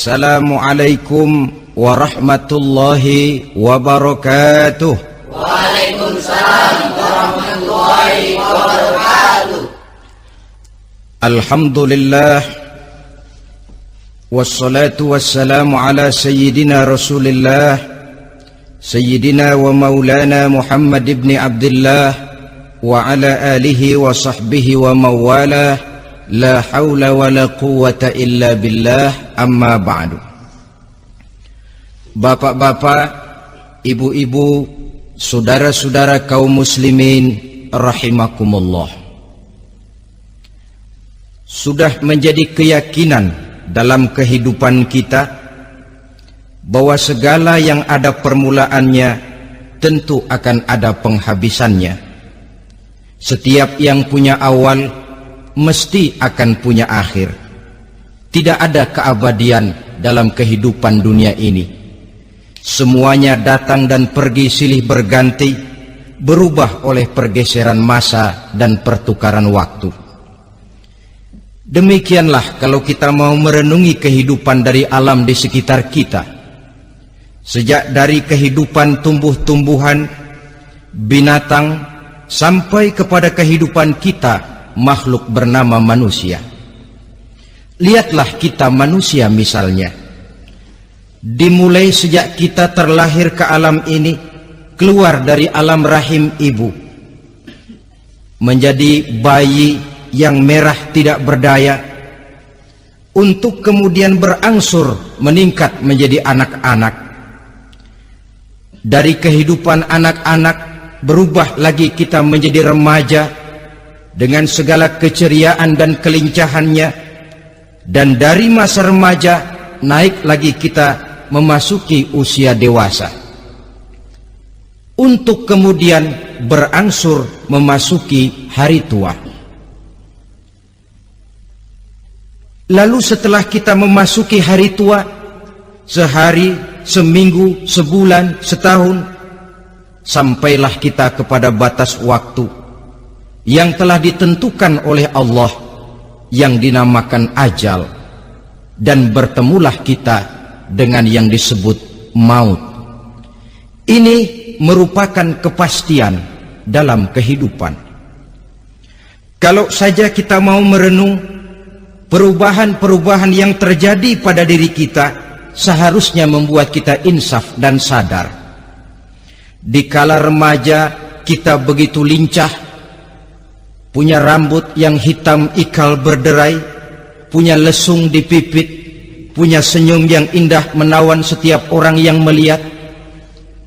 Assalamualaikum warahmatullahi wabarakatuh. Waalaikumsalam warahmatullahi wabarakatuh. Alhamdulillah wassalatu wassalamu ala sayyidina Rasulillah sayyidina wa maulana Muhammad ibn Abdullah wa ala alihi wa sahbihi wa mawalah. La haula wa la quwwata illa billah, amma ba'du. Bapak-bapak, ibu-ibu, saudara-saudara kaum muslimin rahimakumullah. Sudah menjadi keyakinan dalam kehidupan kita bahwa segala yang ada permulaannya tentu akan ada penghabisannya. Setiap yang punya awal mesti akan punya akhir. Tidak ada keabadian dalam kehidupan dunia ini. Semuanya datang dan pergi silih berganti, berubah oleh pergeseran masa dan pertukaran waktu. Demikianlah kalau kita mau merenungi kehidupan dari alam di sekitar kita. Sejak dari kehidupan tumbuh-tumbuhan, binatang, sampai kepada kehidupan kita, makhluk bernama manusia. Lihatlah kita manusia misalnya. Dimulai sejak kita terlahir ke alam ini, keluar dari alam rahim ibu, menjadi bayi yang merah tidak berdaya, untuk kemudian berangsur meningkat menjadi anak-anak. Dari kehidupan anak-anak berubah lagi kita menjadi remaja dengan segala keceriaan dan kelincahannya, dan dari masa remaja naik lagi kita memasuki usia dewasa, untuk kemudian berangsur memasuki hari tua. Lalu setelah kita memasuki hari tua, sehari, seminggu, sebulan, setahun, sampailah kita kepada batas waktu yang telah ditentukan oleh Allah, yang dinamakan ajal, dan bertemulah kita dengan yang disebut maut. Ini merupakan kepastian dalam kehidupan. Kalau saja kita mau merenung perubahan-perubahan yang terjadi pada diri kita, seharusnya membuat kita insaf dan sadar. Dikala remaja kita begitu lincah, punya rambut yang hitam ikal berderai, punya lesung di pipit, punya senyum yang indah menawan setiap orang yang melihat,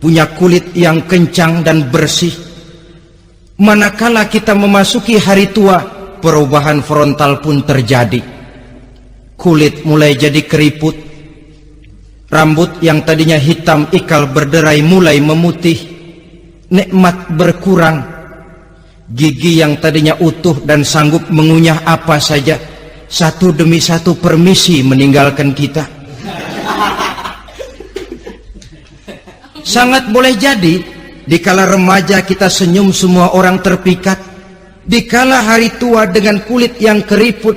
punya kulit yang kencang dan bersih. Manakala kita memasuki hari tua, perubahan frontal pun terjadi. Kulit mulai jadi keriput, rambut yang tadinya hitam ikal berderai mulai memutih, nikmat berkurang. Gigi yang tadinya utuh dan sanggup mengunyah apa saja, satu demi satu permisi meninggalkan kita. Sangat boleh jadi dikala remaja kita senyum semua orang terpikat, dikala hari tua dengan kulit yang keriput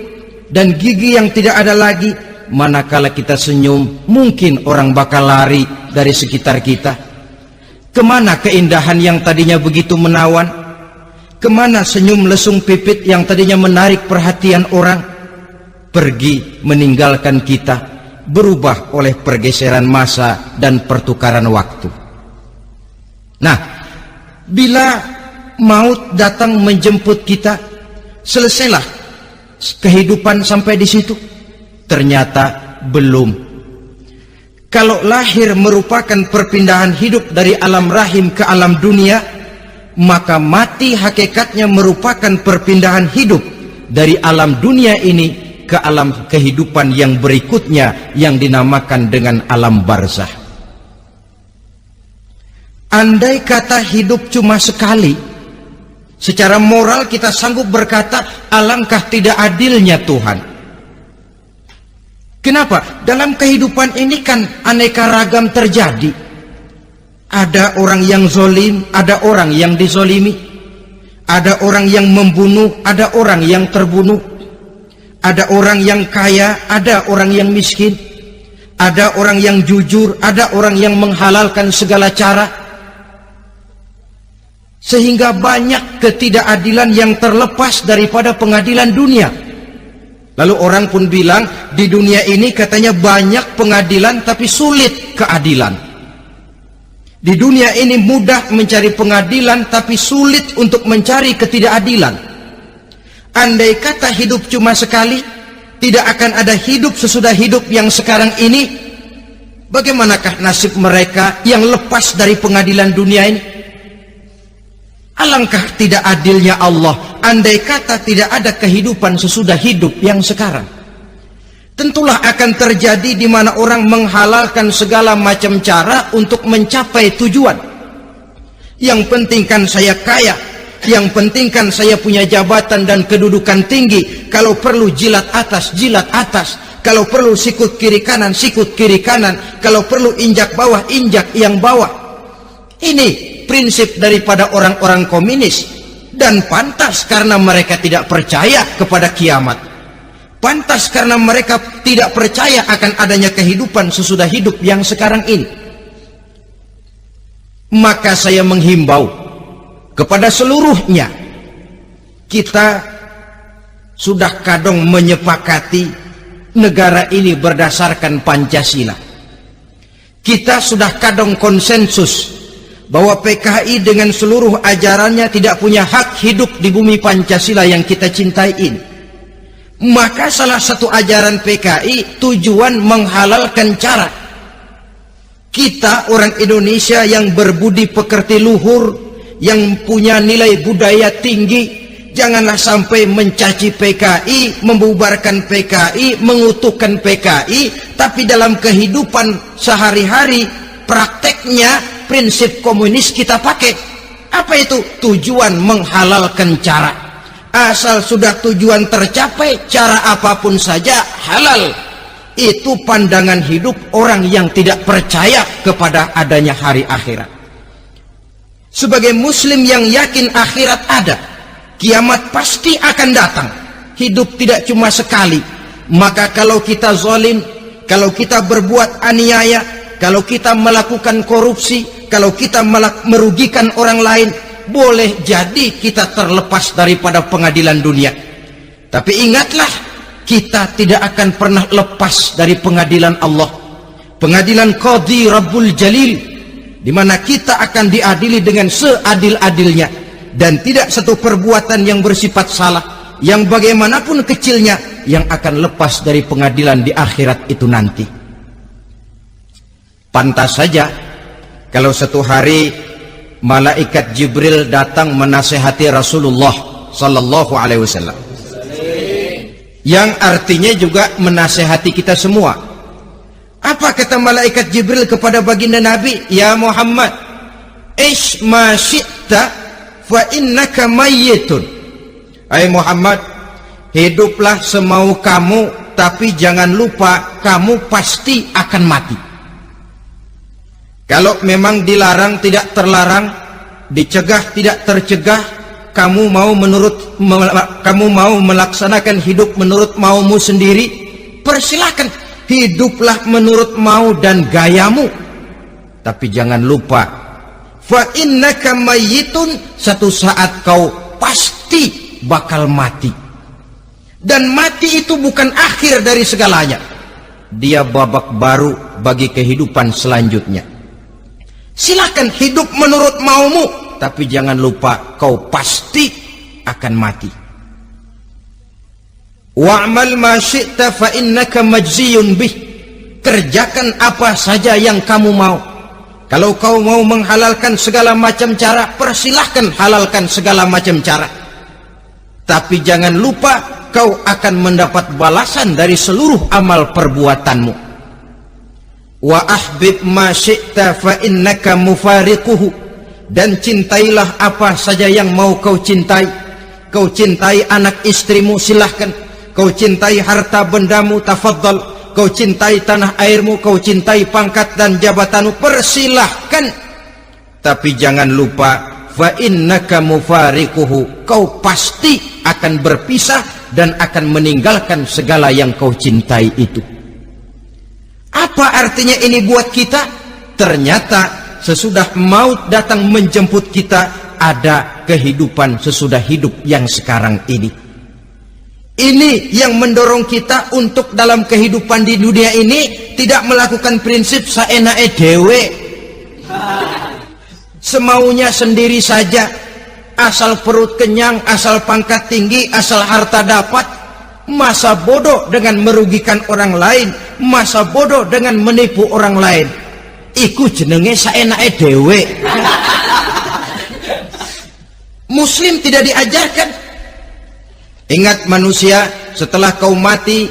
dan gigi yang tidak ada lagi, manakala kita senyum mungkin orang bakal lari dari sekitar kita. Kemana keindahan yang tadinya begitu menawan? Kemana senyum lesung pipit yang tadinya menarik perhatian orang? Pergi meninggalkan kita, berubah oleh pergeseran masa dan pertukaran waktu. Nah, bila maut datang menjemput kita, selesailah kehidupan sampai di situ? Ternyata belum. Kalau lahir merupakan perpindahan hidup dari alam rahim ke alam dunia, maka mati hakikatnya merupakan perpindahan hidup dari alam dunia ini ke alam kehidupan yang berikutnya, yang dinamakan dengan alam barzah. Andai kata hidup cuma sekali, secara moral kita sanggup berkata, alangkah tidak adilnya Tuhan. Kenapa? Dalam kehidupan ini kan aneka ragam terjadi. Ada orang yang zolim, ada orang yang dizolimi, ada orang yang membunuh, ada orang yang terbunuh, ada orang yang kaya, ada orang yang miskin, ada orang yang jujur, ada orang yang menghalalkan segala cara, sehingga banyak ketidakadilan yang terlepas daripada pengadilan dunia. Lalu orang pun bilang, di dunia ini katanya banyak pengadilan tapi sulit keadilan. Di dunia ini mudah mencari pengadilan tapi sulit untuk mencari ketidakadilan. Andai kata hidup cuma sekali, tidak akan ada hidup sesudah hidup yang sekarang ini. Bagaimanakah nasib mereka yang lepas dari pengadilan dunia ini? Alangkah tidak adilnya Allah andai kata tidak ada kehidupan sesudah hidup yang sekarang. Tentulah akan terjadi di mana orang menghalalkan segala macam cara untuk mencapai tujuan. Yang penting kan saya kaya, yang penting kan saya punya jabatan dan kedudukan tinggi. Kalau perlu jilat atas, kalau perlu sikut kiri kanan, sikut kiri kanan, kalau perlu injak bawah, injak yang bawah. Ini prinsip daripada orang-orang komunis, dan pantas karena mereka tidak percaya kepada kiamat. Pantas karena mereka tidak percaya akan adanya kehidupan sesudah hidup yang sekarang ini. Maka saya menghimbau kepada seluruhnya, kita sudah kadung menyepakati negara ini berdasarkan Pancasila. Kita sudah kadung konsensus bahwa PKI dengan seluruh ajarannya tidak punya hak hidup di bumi Pancasila yang kita cintai ini. Maka salah satu ajaran PKI tujuan menghalalkan cara. Kita orang Indonesia yang berbudi pekerti luhur, yang punya nilai budaya tinggi, janganlah sampai mencaci PKI, membubarkan PKI, mengutukkan PKI, tapi dalam kehidupan sehari-hari prakteknya prinsip komunis kita pakai. Apa itu? Tujuan menghalalkan cara. Asal sudah tujuan tercapai, cara apapun saja halal. Itu pandangan hidup orang yang tidak percaya kepada adanya hari akhirat. Sebagai muslim yang yakin akhirat ada, kiamat pasti akan datang. Hidup tidak cuma sekali. Maka kalau kita zalim, kalau kita berbuat aniaya, kalau kita melakukan korupsi, kalau kita merugikan orang lain, boleh jadi kita terlepas daripada pengadilan dunia. Tapi ingatlah, kita tidak akan pernah lepas dari pengadilan Allah, pengadilan Qadhi Rabbul Jalil, di mana kita akan diadili dengan seadil-adilnya, dan tidak satu perbuatan yang bersifat salah, yang bagaimanapun kecilnya, yang akan lepas dari pengadilan di akhirat itu nanti. Pantas saja kalau satu hari malaikat Jibril datang menasihati Rasulullah sallallahu alaihi wasallam, yang artinya juga menasihati kita semua. Apa kata malaikat Jibril kepada baginda Nabi? Ya Muhammad, ish ma syi'ta fa innaka mayyitun. Hai Muhammad, hiduplah semau kamu, tapi jangan lupa kamu pasti akan mati. Kalau memang dilarang tidak terlarang, dicegah tidak tercegah, kamu mau melaksanakan hidup menurut maumu sendiri, persilahkan, hiduplah menurut mau dan gayamu. Tapi jangan lupa, fa innaka mayyitun, satu saat kau pasti bakal mati. Dan mati itu bukan akhir dari segalanya, dia babak baru bagi kehidupan selanjutnya. Silakan hidup menurut maumu, tapi jangan lupa kau pasti akan mati. Wa'mal ma syi'ta fa innaka majziyun bih. Kerjakan apa saja yang kamu mau. Kalau kau mau menghalalkan segala macam cara, persilahkan halalkan segala macam cara. Tapi jangan lupa kau akan mendapat balasan dari seluruh amal perbuatanmu. Wa ahbib ma syi'ta fa innaka mufariquhu. Dan cintailah apa saja yang mau kau cintai. Kau cintai anak istrimu, silahkan. Kau cintai harta bendamu, tafadhal. Kau cintai tanah airmu, kau cintai pangkat dan jabatanmu, persilahkan. Tapi jangan lupa, fa innaka mufariquhu, kau pasti akan berpisah dan akan meninggalkan segala yang kau cintai itu. Apa Apa artinya ini buat kita? Ternyata sesudah maut datang menjemput kita, ada kehidupan sesudah hidup yang sekarang ini. Ini yang mendorong kita untuk dalam kehidupan di dunia ini tidak melakukan prinsip saenake dewe, semaunya sendiri saja, asal perut kenyang, asal pangkat tinggi, asal harta dapat. Masa bodoh dengan merugikan orang lain, masa bodoh dengan menipu orang lain. Iku jenenge saenake dewe. Muslim tidak diajarkan. Ingat manusia, setelah kau mati,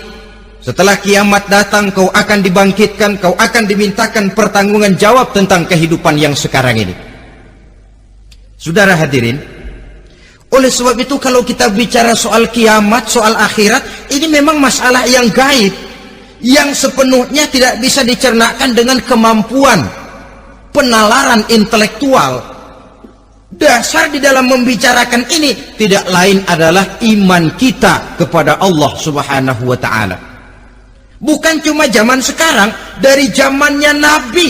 setelah kiamat datang, kau akan dibangkitkan, kau akan dimintakan pertanggungan jawab tentang kehidupan yang sekarang ini. Saudara hadirin, oleh sebab itu kalau kita bicara soal kiamat, soal akhirat, ini memang masalah yang gaib, yang sepenuhnya tidak bisa dicernakan dengan kemampuan penalaran intelektual. Dasar di dalam membicarakan ini tidak lain adalah iman kita kepada Allah Subhanahu wa ta'ala. Bukan cuma zaman sekarang, dari zamannya Nabi.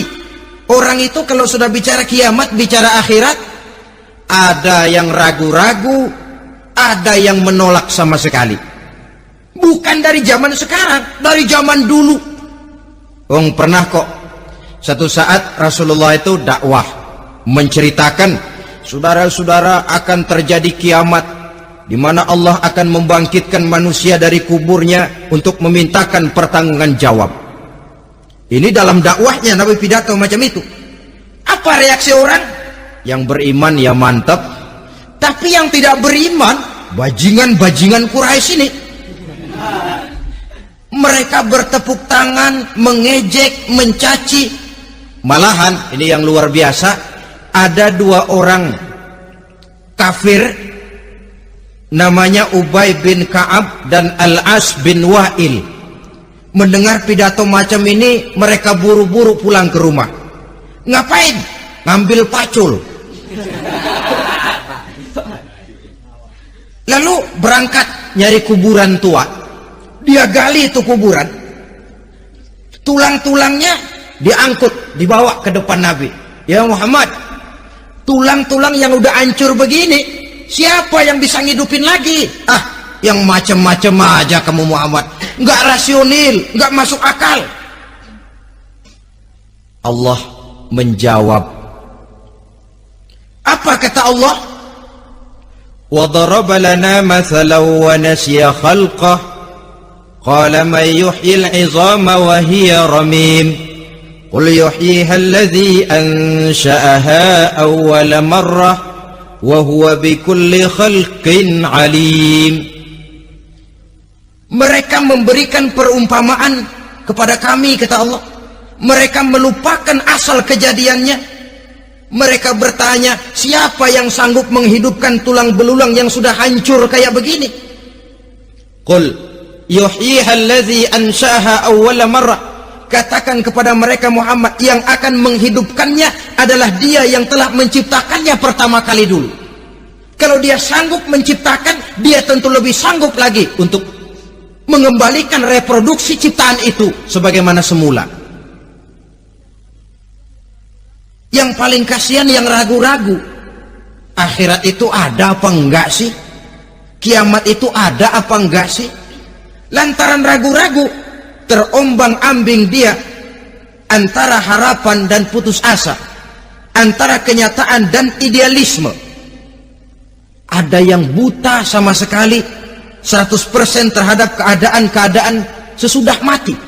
Orang itu kalau sudah bicara kiamat, bicara akhirat, ada yang ragu-ragu, ada yang menolak sama sekali. Bukan dari zaman sekarang, dari zaman dulu. Pernah kok satu saat Rasulullah itu dakwah menceritakan, saudara-saudara, akan terjadi kiamat di mana Allah akan membangkitkan manusia dari kuburnya untuk memintakan pertanggungan jawab. Ini dalam dakwahnya Nabi pidato macam itu. Apa reaksi orang? Yang beriman ya mantap, tapi yang tidak beriman, bajingan-bajingan Quraisy ini, mereka bertepuk tangan, mengejek, mencaci. Malahan ini yang luar biasa, ada dua orang kafir namanya Ubay bin Ka'ab dan Al-As bin Wa'il. Mendengar pidato macam ini, mereka buru-buru pulang ke rumah. Ngapain? Ngambil pacul. Lalu berangkat nyari kuburan tua. Dia gali itu kuburan, tulang-tulangnya diangkut, dibawa ke depan Nabi. Ya Muhammad, tulang-tulang yang udah hancur begini, siapa yang bisa ngidupin lagi? Yang macam-macam aja kamu Muhammad, nggak rasional, nggak masuk akal. Allah menjawab. Apa kata Allah? وَضَرَبَ لَنَا مَثَلًا وَنَسِيَ خَلْقَهُ قَالَ مَنْ يُحْيِي الْعِظَامَ وَهِيَ رَمِيمٌ قُلْ يُحْيِيهَا الَّذِي أَنْشَأَهَا أَوَّلَ مَرَّةٍ وَهُوَ بِكُلِّ خَلْقٍ عَلِيمٌ. Mereka memberikan perumpamaan kepada kami, kata Allah. Mereka melupakan asal kejadiannya. Mereka bertanya, siapa yang sanggup menghidupkan tulang belulang yang sudah hancur kayak begini? Qul yuhyiha alladhi ansha'aha awwala marrah. Katakan kepada mereka Muhammad, yang akan menghidupkannya adalah dia yang telah menciptakannya pertama kali dulu. Kalau dia sanggup menciptakan, dia tentu lebih sanggup lagi untuk mengembalikan reproduksi ciptaan itu sebagaimana semula. Yang paling kasihan yang ragu-ragu. Akhirat itu ada apa enggak sih? Kiamat itu ada apa enggak sih? Lantaran ragu-ragu, terombang-ambing dia antara harapan dan putus asa, antara kenyataan dan idealisme. Ada yang buta sama sekali 100% terhadap keadaan-keadaan sesudah mati.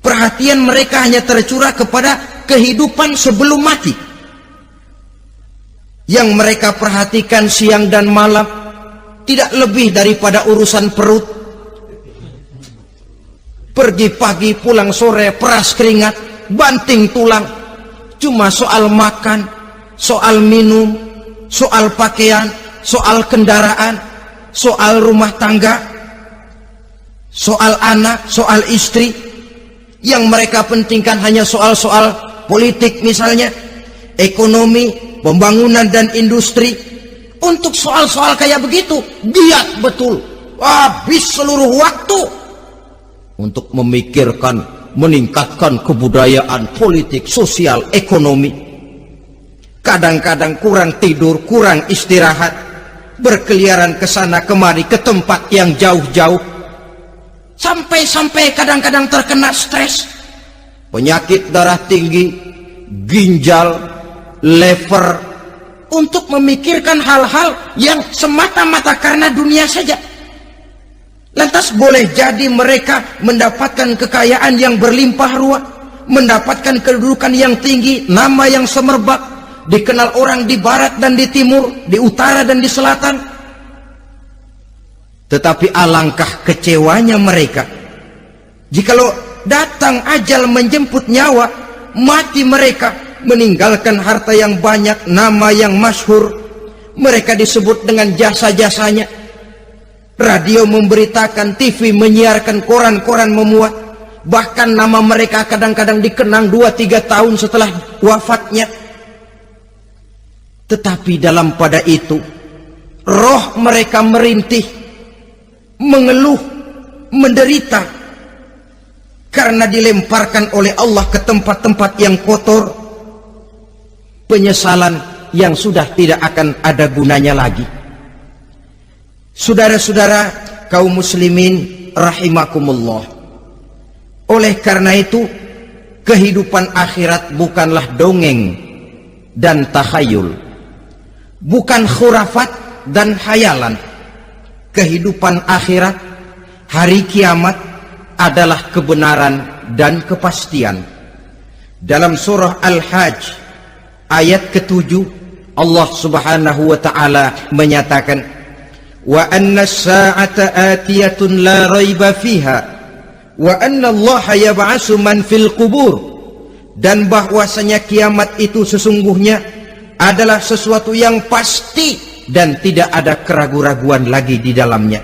Perhatian mereka hanya tercurah kepada kehidupan sebelum mati. Yang mereka perhatikan siang dan malam tidak lebih daripada urusan perut. Pergi pagi, pulang sore, peras keringat, banting tulang. Cuma soal makan, soal minum, soal pakaian, soal kendaraan, soal rumah tangga, soal anak, soal istri. Yang mereka pentingkan hanya soal-soal politik misalnya, ekonomi, pembangunan dan industri. Untuk soal-soal kayak begitu, giat betul, habis seluruh waktu untuk memikirkan meningkatkan kebudayaan, politik, sosial, ekonomi. Kadang-kadang kurang tidur, kurang istirahat, berkeliaran ke sana kemari ke tempat yang jauh-jauh, sampai kadang-kadang terkena stres, penyakit darah tinggi, ginjal, lever, untuk memikirkan hal-hal yang semata-mata karena dunia saja. Lantas boleh jadi mereka mendapatkan kekayaan yang berlimpah ruah, mendapatkan kedudukan yang tinggi, nama yang semerbak, dikenal orang di barat dan di timur, di utara dan di selatan. Tetapi alangkah kecewanya mereka jikalau datang ajal menjemput nyawa, mati mereka, meninggalkan harta yang banyak, nama yang masyhur. Mereka disebut dengan jasa-jasanya. Radio memberitakan, TV menyiarkan, koran-koran memuat. Bahkan nama mereka kadang-kadang dikenang 2-3 tahun setelah wafatnya. Tetapi dalam pada itu, roh mereka merintih, mengeluh, menderita, karena dilemparkan oleh Allah ke tempat-tempat yang kotor, penyesalan yang sudah tidak akan ada gunanya lagi. Saudara-saudara kaum muslimin rahimakumullah, oleh karena itu kehidupan akhirat bukanlah dongeng dan takhayul, bukan khurafat dan hayalan. Kehidupan akhirat, hari kiamat adalah kebenaran dan kepastian. Dalam surah Al-Hajj ayat ke-7, Allah Subhanahu wa taala menyatakan, wa anna as-sa'ata atiyatun la raiba fiha wa anna Allah yab'atsu man fil qubur, dan bahwasanya kiamat itu sesungguhnya adalah sesuatu yang pasti dan tidak ada keraguan-raguan lagi di dalamnya,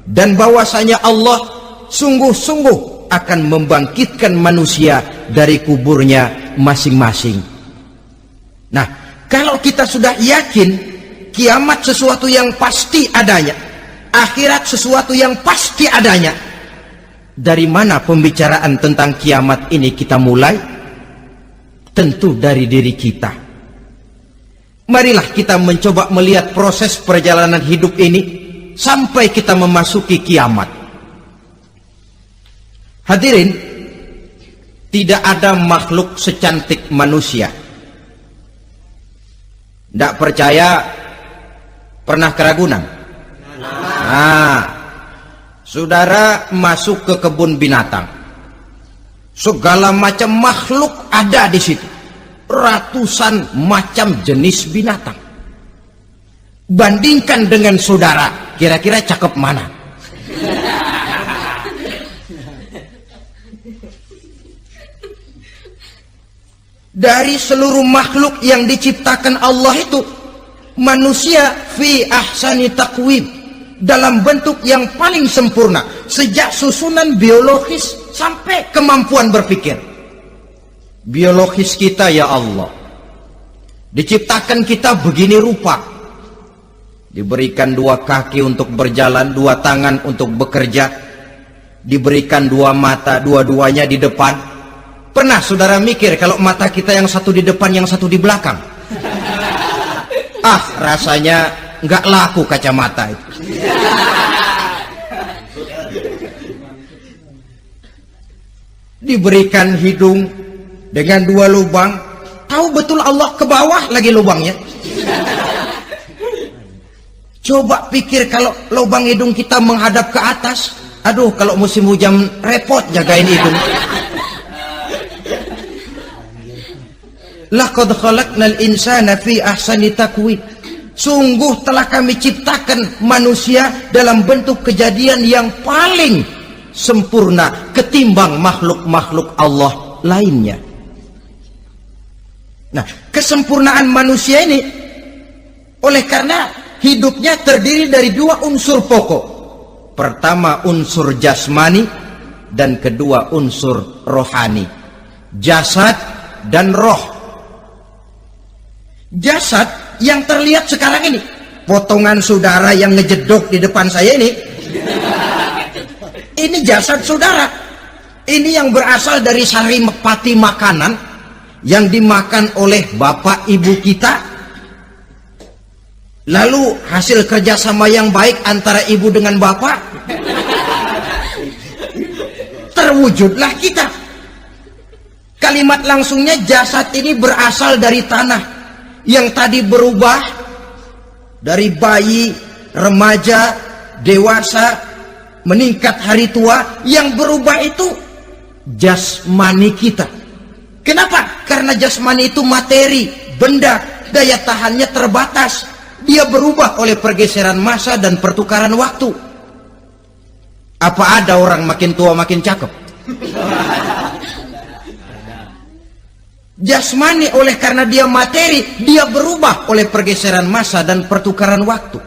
dan bahwasanya Allah sungguh-sungguh akan membangkitkan manusia dari kuburnya masing-masing. Nah, kalau kita sudah yakin kiamat sesuatu yang pasti adanya, akhirat sesuatu yang pasti adanya, dari mana pembicaraan tentang kiamat ini kita mulai? Tentu dari diri kita. Marilah kita mencoba melihat proses perjalanan hidup ini sampai kita memasuki kiamat. Hadirin, tidak ada makhluk secantik manusia. Tidak percaya, pernah keragunan? Nah, saudara masuk ke kebun binatang, segala macam makhluk ada di situ, ratusan macam jenis binatang. Bandingkan dengan saudara, kira-kira cakep mana? Dari seluruh makhluk yang diciptakan Allah itu, manusia fi ahsani taqwim, dalam bentuk yang paling sempurna, sejak susunan biologis sampai kemampuan berpikir. Biologis kita, ya Allah, diciptakan kita begini rupa, diberikan 2 kaki untuk berjalan, 2 tangan untuk bekerja, diberikan 2 mata, dua-duanya di depan. Pernah saudara mikir kalau mata kita yang satu di depan, yang satu di belakang? Ah, rasanya nggak laku kacamata itu. Diberikan hidung dengan 2 lubang, tahu betul Allah ke bawah lagi lubangnya. Coba pikir kalau lubang hidung kita menghadap ke atas, aduh, kalau musim hujan repot jagain hidung. Laqad khalaqnal insana fi ahsani taqwim. Sungguh telah kami ciptakan manusia dalam bentuk kejadian yang paling sempurna ketimbang makhluk-makhluk Allah lainnya. Nah, kesempurnaan manusia ini oleh karena hidupnya terdiri dari 2 unsur pokok. Pertama unsur jasmani dan kedua unsur rohani, jasad dan roh. Jasad yang terlihat sekarang ini, potongan saudara yang ngejedok di depan saya ini jasad saudara. Ini yang berasal dari saripati makanan yang dimakan oleh bapak ibu kita. Lalu hasil kerjasama yang baik antara ibu dengan bapak, terwujudlah kita. Kalimat langsungnya, jasad ini berasal dari tanah yang tadi berubah dari bayi, remaja, dewasa, meningkat hari tua. Yang berubah itu jasmani kita. Kenapa? Karena jasmani itu materi, benda, daya tahannya terbatas. Dia berubah oleh pergeseran masa dan pertukaran waktu. Apa ada orang makin tua makin cakep? Jasmani oleh karena dia materi, dia berubah oleh pergeseran masa dan pertukaran waktu.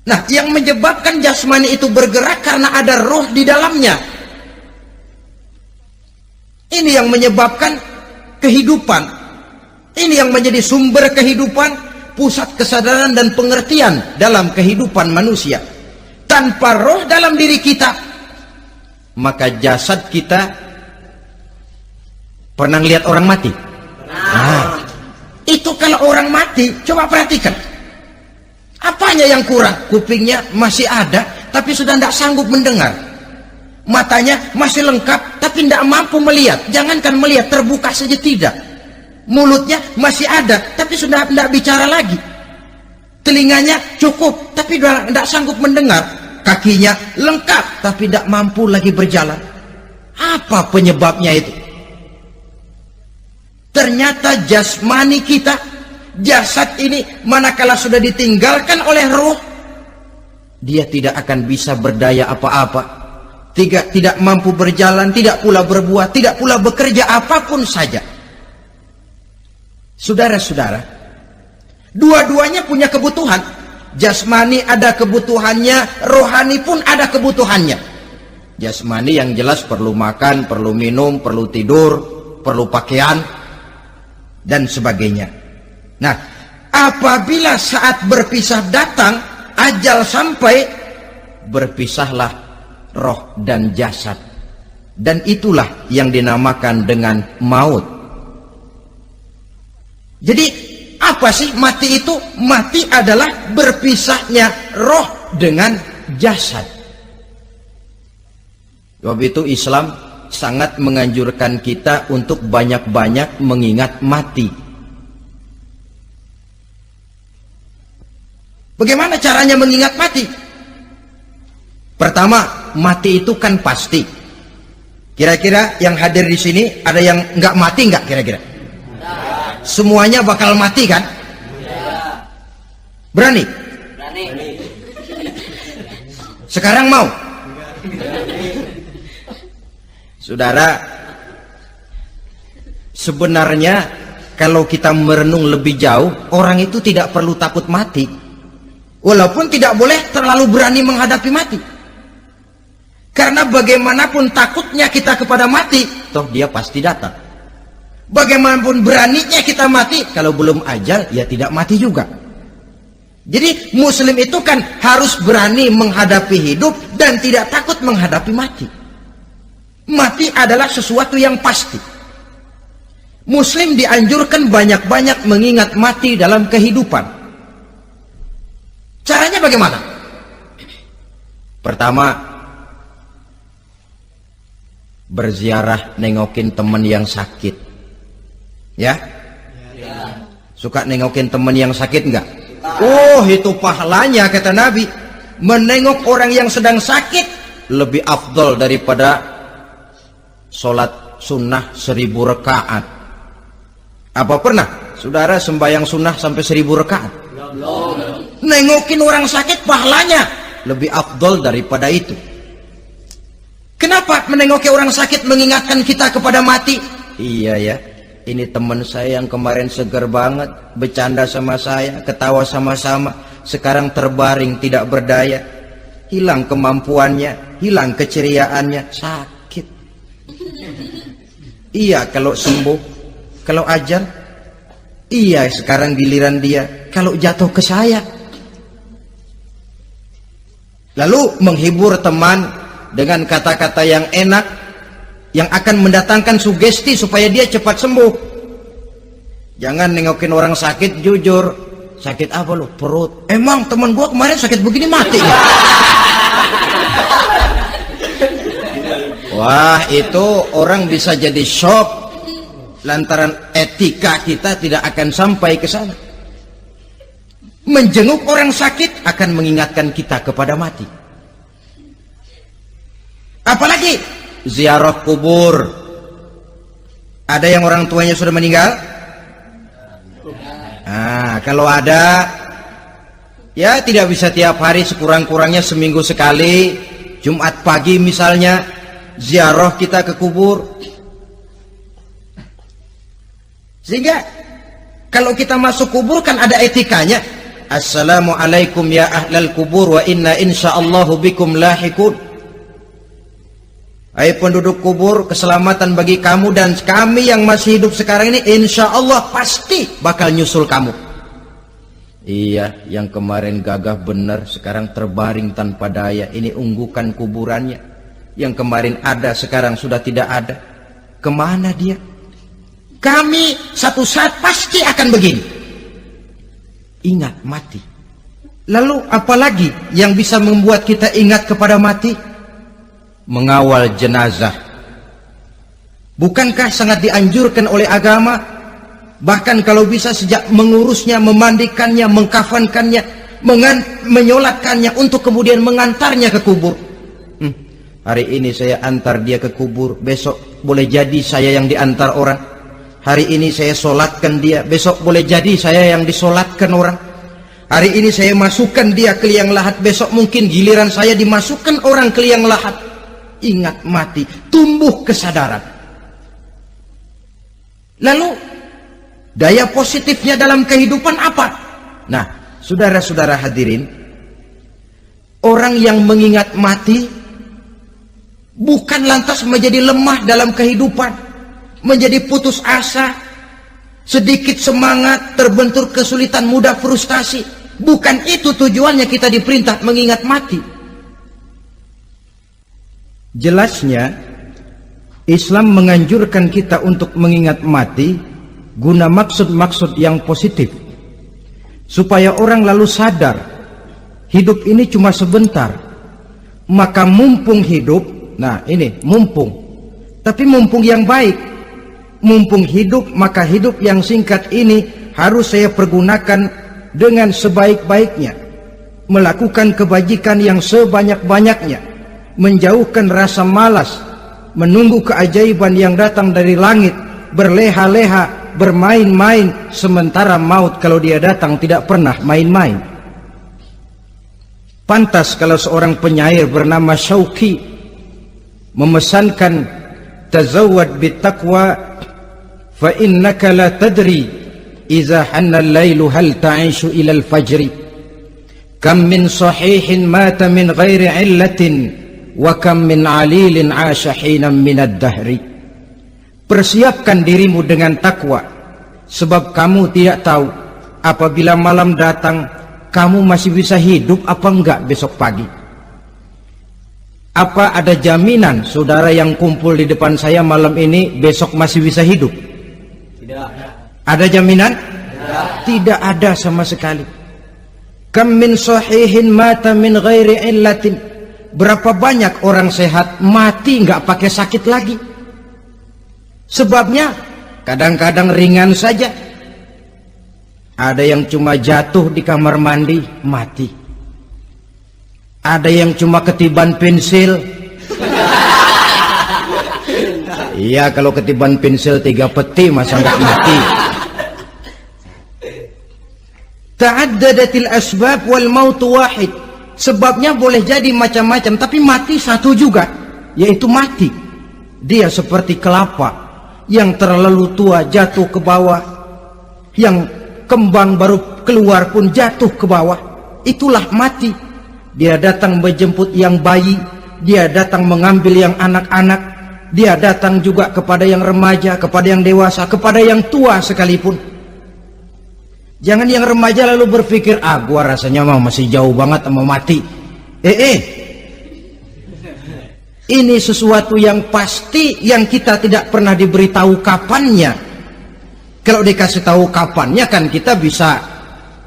Nah, yang menyebabkan jasmani itu bergerak karena ada roh di dalamnya. Ini yang menyebabkan kehidupan. Ini yang menjadi sumber kehidupan, pusat kesadaran dan pengertian dalam kehidupan manusia. Tanpa roh dalam diri kita, maka jasad kita, pernah lihat orang mati? Nah, itu kalau orang mati, coba perhatikan. Apanya yang kurang? Kupingnya masih ada, tapi sudah tidak sanggup mendengar. Matanya masih lengkap, tapi tidak mampu melihat. Jangankan melihat, terbuka saja tidak. Mulutnya masih ada, tapi sudah tidak bicara lagi. Telinganya cukup, tapi sudah tidak sanggup mendengar. Kakinya lengkap, tapi tidak mampu lagi berjalan. Apa penyebabnya itu? Ternyata jasmani kita, jasad ini, manakala sudah ditinggalkan oleh roh, dia tidak akan bisa berdaya apa-apa. Tidak mampu berjalan, tidak pula berbuat, tidak pula bekerja apapun saja. Saudara-saudara, dua-duanya punya kebutuhan. Jasmani ada kebutuhannya, rohani pun ada kebutuhannya. Jasmani yang jelas perlu makan, perlu minum, perlu tidur, perlu pakaian, dan sebagainya. Nah, apabila saat berpisah datang, ajal sampai, berpisahlah roh dan jasad. Dan itulah yang dinamakan dengan maut. Jadi apa sih mati itu? Mati adalah berpisahnya roh dengan jasad. Sebab itu Islam sangat menganjurkan kita untuk banyak-banyak mengingat mati. Bagaimana caranya mengingat mati? Pertama, mati itu kan pasti. Kira-kira yang hadir di sini ada yang nggak mati nggak kira-kira? Semuanya bakal mati kan? Berani? Berani. Sekarang mau? Saudara, sebenarnya kalau kita merenung lebih jauh, orang itu tidak perlu takut mati. Walaupun tidak boleh terlalu berani menghadapi mati. Karena bagaimanapun takutnya kita kepada mati, toh dia pasti datang. Bagaimanapun beraninya kita mati, kalau belum ajal ya tidak mati juga. Jadi muslim itu kan harus berani menghadapi hidup dan tidak takut menghadapi mati. Mati adalah sesuatu yang pasti. Muslim dianjurkan banyak-banyak mengingat mati dalam kehidupan. Caranya bagaimana? Pertama, berziarah nengokin teman yang sakit. Ya? Suka nengokin teman yang sakit enggak? Oh, itu pahalanya kata Nabi. Menengok orang yang sedang sakit lebih afdol daripada sholat sunnah 1000 rakaat. Apa pernah saudara sembahyang sunnah sampai 1000 rakaat? Nengokin orang sakit pahalanya lebih afdol daripada itu. Kenapa menengoki orang sakit mengingatkan kita kepada mati? Iya ya, ini teman saya yang kemarin seger banget, bercanda sama saya, ketawa sama-sama, sekarang terbaring tidak berdaya, hilang kemampuannya, hilang keceriaannya, sakit. Iya kalau sembuh, kalau ajal, iya sekarang giliran dia, kalau jatuh ke saya. lalu menghibur teman dengan kata-kata yang enak yang akan mendatangkan sugesti supaya dia cepat sembuh. Jangan nengokin orang sakit jujur, sakit apa lo? Perut. Emang teman gua kemarin sakit begini mati ya? Wah, itu orang bisa jadi shock lantaran etika kita tidak akan sampai ke sana. Menjenguk orang sakit akan mengingatkan kita kepada mati. Apalagi ziarah kubur. Ada yang orang tuanya sudah meninggal? Nah, kalau ada, ya tidak bisa tiap hari, sekurang-kurangnya seminggu sekali, Jumat pagi misalnya, ziarah kita ke kubur. Sehingga kalau kita masuk kubur kan ada etikanya. Assalamualaikum ya ahlal kubur wa inna insyaallahu bikum lahikun. Hai penduduk kubur, keselamatan bagi kamu dan kami yang masih hidup sekarang ini insya Allah pasti bakal nyusul kamu. Iya, yang kemarin gagah benar sekarang terbaring tanpa daya. Ini unggukan kuburannya. Yang kemarin ada sekarang sudah tidak ada. Kemana dia? Kami satu saat pasti akan begini. Ingat mati. Lalu apalagi yang bisa membuat kita ingat kepada mati? Mengawal jenazah. Bukankah sangat dianjurkan oleh agama? Bahkan kalau bisa sejak mengurusnya, memandikannya, mengkafankannya, menyolatkannya untuk kemudian mengantarnya ke kubur. Hari ini saya antar dia ke kubur, besok boleh jadi saya yang diantar orang. Hari ini saya solatkan dia, besok boleh jadi saya yang disolatkan orang. Hari ini saya masukkan dia ke liang lahat, besok mungkin giliran saya dimasukkan orang ke liang lahat. Ingat mati, tumbuh kesadaran. Lalu daya positifnya dalam kehidupan apa? Nah, saudara-saudara hadirin, orang yang mengingat mati bukan lantas menjadi lemah dalam kehidupan, menjadi putus asa, sedikit semangat, terbentur kesulitan, mudah frustasi. Bukan itu tujuannya kita diperintah mengingat mati. Jelasnya Islam menganjurkan kita untuk mengingat mati guna maksud-maksud yang positif, supaya orang lalu sadar hidup ini cuma sebentar. Maka mumpung hidup, nah ini mumpung, tapi mumpung yang baik. Mumpung hidup, maka hidup yang singkat ini harus saya pergunakan dengan sebaik-baiknya, melakukan kebajikan yang sebanyak-banyaknya, menjauhkan rasa malas, menunggu keajaiban yang datang dari langit, berleha-leha, bermain-main, sementara maut kalau dia datang tidak pernah main-main. Pantas kalau seorang penyair bernama Syauqi memesankan, tazawwad bittaqwa fa innaka la tadri idza hanna al-lailu hal ta'ishu ila al-fajri, kam min sahihin mata min ghairi illatin wa kam min alilin 'asha hinan min ad-dahri. Persiapkan dirimu dengan takwa, sebab kamu tidak tahu apabila malam datang kamu masih bisa hidup apa enggak besok pagi. Apa ada jaminan saudara yang kumpul di depan saya malam ini besok masih bisa hidup? Tidak. Ada jaminan? Tidak ada sama sekali. Kam min sahihin mata min ghairi illatin. Berapa banyak orang sehat mati nggak pakai sakit lagi. Sebabnya kadang-kadang ringan saja. Ada yang cuma jatuh di kamar mandi mati. Ada yang cuma ketiban pensil. Iya, kalau ketiban pensil 3 peti masa nggak mati. Ta'addadatil asbab wal mautu wahid. Sebabnya boleh jadi macam-macam, tapi mati satu juga, yaitu mati. Dia seperti kelapa yang terlalu tua jatuh ke bawah, yang kembang baru keluar pun jatuh ke bawah. Itulah mati. Dia datang menjemput yang bayi, dia datang mengambil yang anak-anak, dia datang juga kepada yang remaja, kepada yang dewasa, kepada yang tua sekalipun. Jangan yang remaja lalu berpikir, gua rasanya masih jauh banget mau mati. Ini sesuatu yang pasti yang kita tidak pernah diberitahu kapannya. Kalau dikasih tahu kapannya kan kita bisa,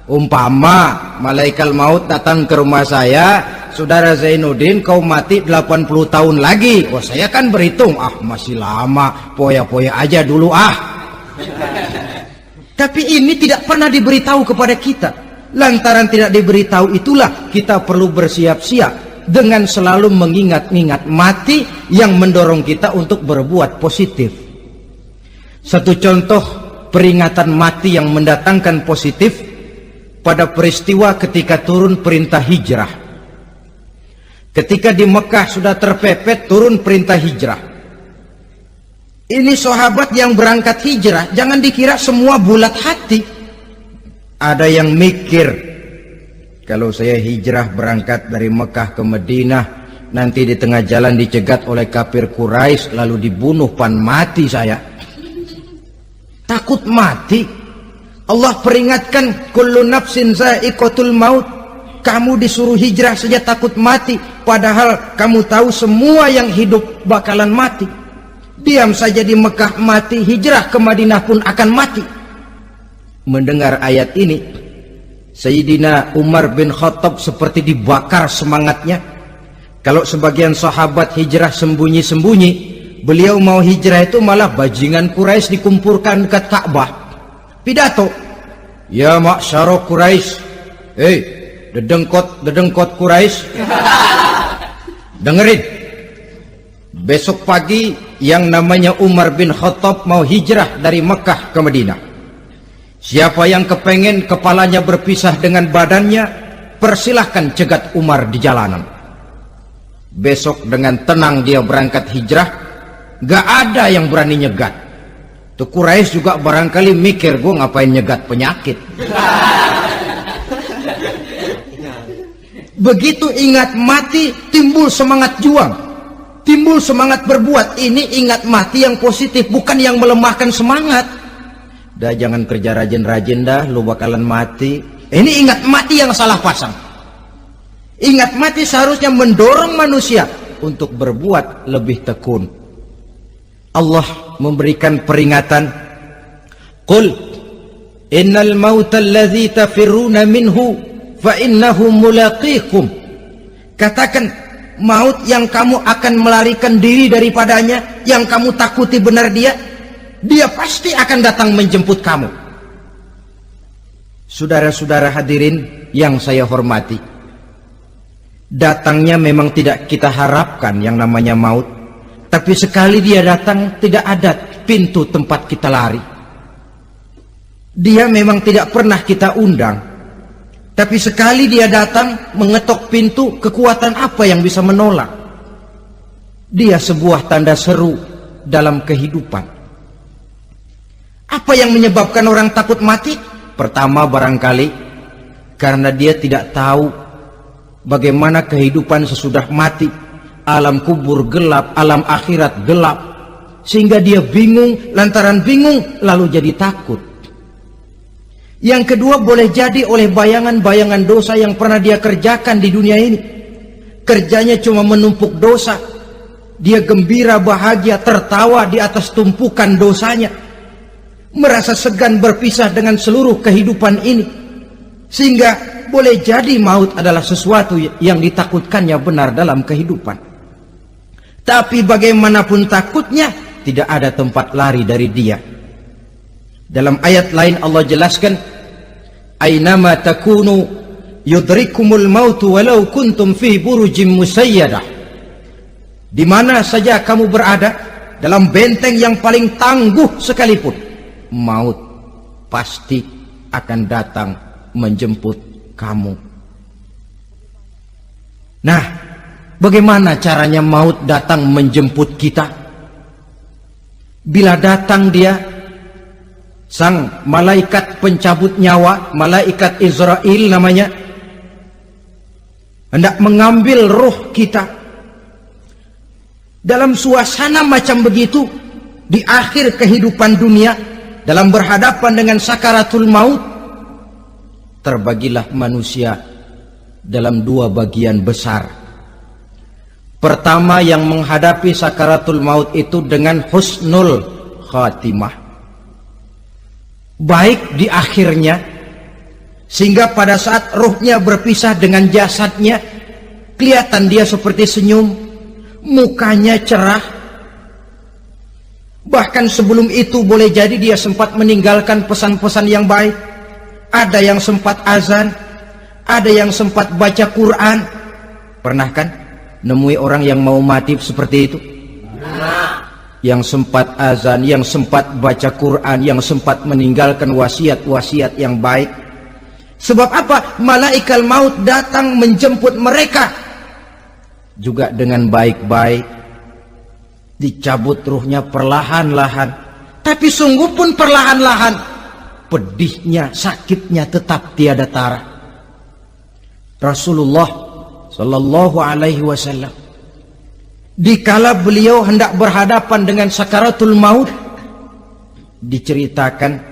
umpama malaikat maut datang ke rumah saya, saudara Zainuddin kau mati 80 tahun lagi. Oh saya kan berhitung, masih lama, poya-poya aja dulu Tapi ini tidak pernah diberitahu kepada kita. Lantaran tidak diberitahu itulah kita perlu bersiap-siap dengan selalu mengingat-ingat mati yang mendorong kita untuk berbuat positif. Satu contoh peringatan mati yang mendatangkan positif pada peristiwa ketika turun perintah hijrah. Ketika di Mekah sudah terpepet turun perintah hijrah. Ini sahabat yang berangkat hijrah, jangan dikira semua bulat hati. Ada yang mikir, kalau saya hijrah berangkat dari Mekah ke Madinah, nanti di tengah jalan dicegat oleh kafir Quraisy lalu dibunuh, mati saya. Takut mati. Allah peringatkan, kullu nafsin za'iqatul maut. Kamu disuruh hijrah saja takut mati, padahal kamu tahu semua yang hidup bakalan mati. Diam saja di Mekah mati, hijrah ke Madinah pun akan mati. Mendengar ayat ini, Sayyidina Umar bin Khattab seperti dibakar semangatnya. Kalau sebagian sahabat hijrah sembunyi-sembunyi, beliau mau hijrah itu malah bajingan Quraisy dikumpulkan dekat Ka'bah. Pidato, ya ma'syara Quraisy, dedengkot Quraisy, dengerin. Besok pagi yang namanya Umar bin Khattab mau hijrah dari Mekah ke Madinah. Siapa yang kepengen kepalanya berpisah dengan badannya, persilahkan cegat Umar di jalanan. Besok dengan tenang dia berangkat hijrah, gak ada yang berani nyegat. Tuh Quraisy juga barangkali mikir, gue ngapain nyegat penyakit. Begitu ingat mati, timbul semangat juang, timbul semangat berbuat. Ini ingat mati yang positif, bukan yang melemahkan semangat. Dah jangan kerja rajin-rajin dah, lu bakalan mati. Ini ingat mati yang salah pasang. Ingat mati seharusnya mendorong manusia untuk berbuat lebih tekun. Allah memberikan peringatan, qul innal mauta alladzi tafirruna minhu fa innahu mulaqikum. Katakan, maut yang kamu akan melarikan diri daripadanya, yang kamu takuti benar dia pasti akan datang menjemput kamu. Saudara-saudara hadirin yang saya hormati, datangnya memang tidak kita harapkan yang namanya maut. Tapi sekali dia datang, tidak ada pintu tempat kita lari. Dia memang tidak pernah kita undang. Tapi sekali dia datang, mengetok pintu, kekuatan apa yang bisa menolak? Dia sebuah tanda seru dalam kehidupan. Apa yang menyebabkan orang takut mati? Pertama barangkali karena dia tidak tahu bagaimana kehidupan sesudah mati. Alam kubur gelap, alam akhirat gelap, sehingga dia bingung. Lantaran bingung lalu jadi takut. Yang kedua boleh jadi oleh bayangan-bayangan dosa yang pernah dia kerjakan di dunia ini. Kerjanya cuma menumpuk dosa. Dia gembira, bahagia, tertawa di atas tumpukan dosanya, merasa segan berpisah dengan seluruh kehidupan ini. Sehingga boleh jadi maut adalah sesuatu yang ditakutkannya benar dalam kehidupan. Tapi bagaimanapun takutnya, tidak ada tempat lari dari dia. Dalam ayat lain Allah jelaskan, aynama takunu yudrikumul mautu walau kuntum fi burujim musayyadah. Di mana saja kamu berada, dalam benteng yang paling tangguh sekalipun, maut pasti akan datang menjemput kamu. Nah, bagaimana caranya maut datang menjemput kita? Bila datang dia, sang malaikat pencabut nyawa, malaikat Israel namanya, hendak mengambil roh kita. Dalam suasana macam begitu, di akhir kehidupan dunia, dalam berhadapan dengan sakaratul maut, terbagilah manusia dalam dua bagian besar. Pertama, yang menghadapi sakaratul maut itu dengan husnul khatimah, baik di akhirnya, sehingga pada saat ruhnya berpisah dengan jasadnya, kelihatan dia seperti senyum, mukanya cerah. Bahkan sebelum itu boleh jadi dia sempat meninggalkan pesan-pesan yang baik. Ada yang sempat azan, ada yang sempat baca Quran. Pernah kan nemui orang yang mau mati seperti itu? Yang sempat azan, yang sempat baca Quran, yang sempat meninggalkan wasiat-wasiat yang baik. Sebab apa? Malaikat maut datang menjemput mereka juga dengan baik-baik. Dicabut ruhnya perlahan-lahan, tapi sungguh pun perlahan-lahan. Pedihnya, sakitnya tetap tiada tara. Rasulullah Sallallahu Alaihi Wasallam, dikala beliau hendak berhadapan dengan sakaratul maut, diceritakan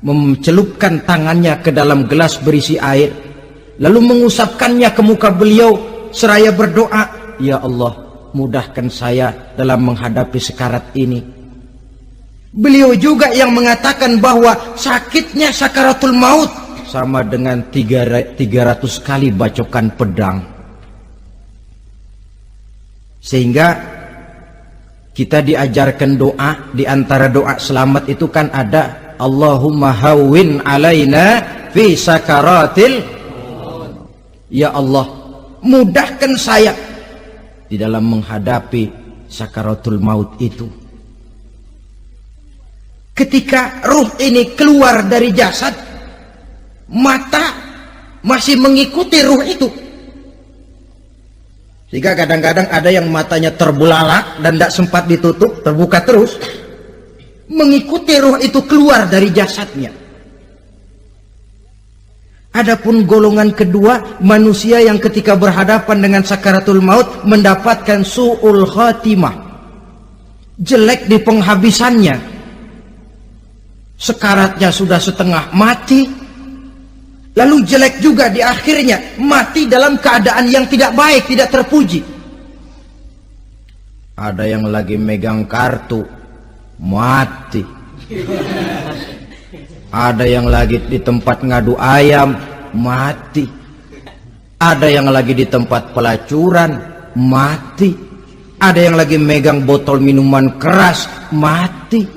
mencelupkan tangannya ke dalam gelas berisi air, lalu mengusapkannya ke muka beliau seraya berdoa, "Ya Allah, mudahkan saya dalam menghadapi sekarat ini." Beliau juga yang mengatakan bahwa sakitnya sakaratul maut sama dengan 300 kali bacokan pedang. Sehingga kita diajarkan doa. Di antara doa selamat itu kan ada Allahumma hawwin alaina fi sakaratil, ya Allah, mudahkan saya di dalam menghadapi sakaratul maut itu. Ketika ruh ini keluar dari jasad, mata masih mengikuti ruh itu. Sehingga kadang-kadang ada yang matanya terbelalak dan tidak sempat ditutup, terbuka terus, mengikuti ruh itu keluar dari jasadnya. Adapun golongan kedua, manusia yang ketika berhadapan dengan sakaratul maut mendapatkan su'ul khatimah, jelek di penghabisannya. Sekaratnya sudah setengah mati, lalu jelek juga di akhirnya, mati dalam keadaan yang tidak baik, tidak terpuji. Ada yang lagi megang kartu, mati. Ada yang lagi di tempat ngadu ayam, mati. Ada yang lagi di tempat pelacuran, mati. Ada yang lagi megang botol minuman keras, mati.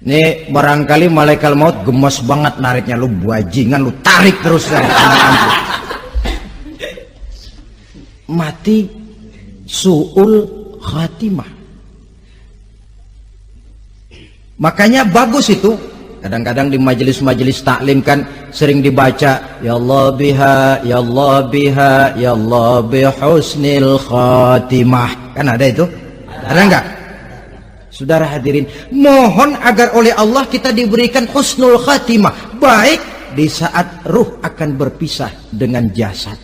Nih barangkali malaikat maut gemes banget nariknya, lu bajingan, lu tarik terus kan. Mati su'ul khatimah. Makanya bagus itu. Kadang-kadang di majelis-majelis taklim kan sering dibaca, ya Allah biha, ya Allah biha, ya Allah bihusnil khatimah. Kan ada itu? Ada enggak? Saudara hadirin, mohon agar oleh Allah kita diberikan husnul khatimah, baik di saat ruh akan berpisah dengan jasad.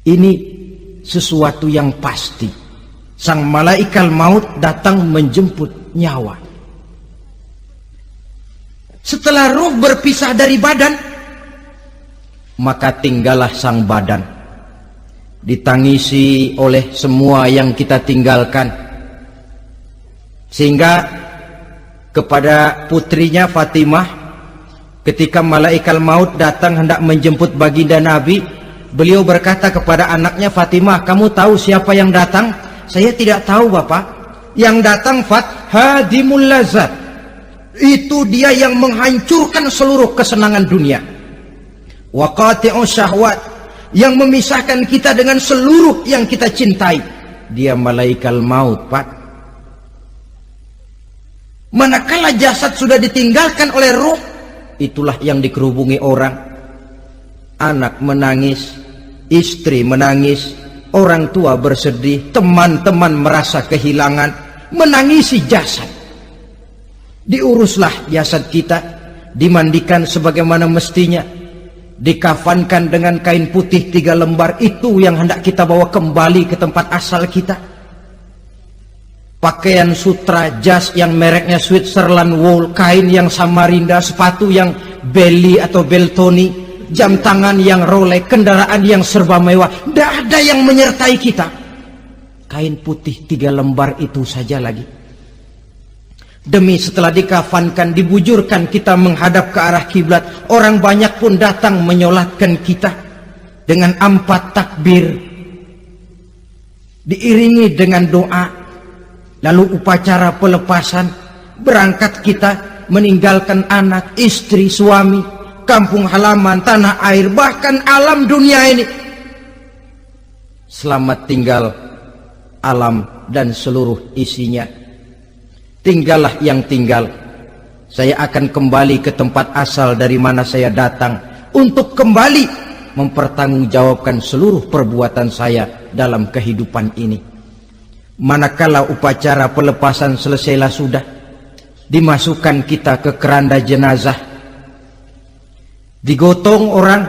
Ini sesuatu yang pasti. Sang malaikat maut datang menjemput nyawa. Setelah ruh berpisah dari badan, maka tinggallah sang badan, ditangisi oleh semua yang kita tinggalkan. Sehingga kepada putrinya Fatimah, ketika malaikat maut datang hendak menjemput baginda Nabi, beliau berkata kepada anaknya, Fatimah, kamu tahu siapa yang datang? Saya tidak tahu, Bapak. Yang datang hadimul lazat, itu dia yang menghancurkan seluruh kesenangan dunia, wa qati'us syahwat, yang memisahkan kita dengan seluruh yang kita cintai. Dia malaikat maut, Pak. Manakala jasad sudah ditinggalkan oleh ruh, itulah yang dikerubungi orang. Anak menangis, istri menangis, orang tua bersedih, teman-teman merasa kehilangan, menangisi jasad. Diuruslah jasad kita, dimandikan sebagaimana mestinya, dikafankan dengan kain putih 3 lembar, itu yang hendak kita bawa kembali ke tempat asal kita. Pakaian sutra, jas yang mereknya Switzerland wool, kain yang Samarinda, sepatu yang Belly atau Beltoni, jam tangan yang Rolex, kendaraan yang serba mewah. Tidak ada yang menyertai kita. Kain putih 3 lembar itu saja lagi. Demi setelah dikafankan, dibujurkan kita menghadap ke arah kiblat, orang banyak pun datang menyolatkan kita dengan 4 takbir, diiringi dengan doa. Lalu upacara pelepasan, berangkat kita meninggalkan anak, istri, suami, kampung halaman, tanah air, bahkan alam dunia ini. Selamat tinggal alam dan seluruh isinya. Tinggallah yang tinggal. Saya akan kembali ke tempat asal dari mana saya datang, untuk kembali mempertanggungjawabkan seluruh perbuatan saya dalam kehidupan ini. Manakala upacara pelepasan selesailah sudah, dimasukkan kita ke keranda jenazah, digotong orang,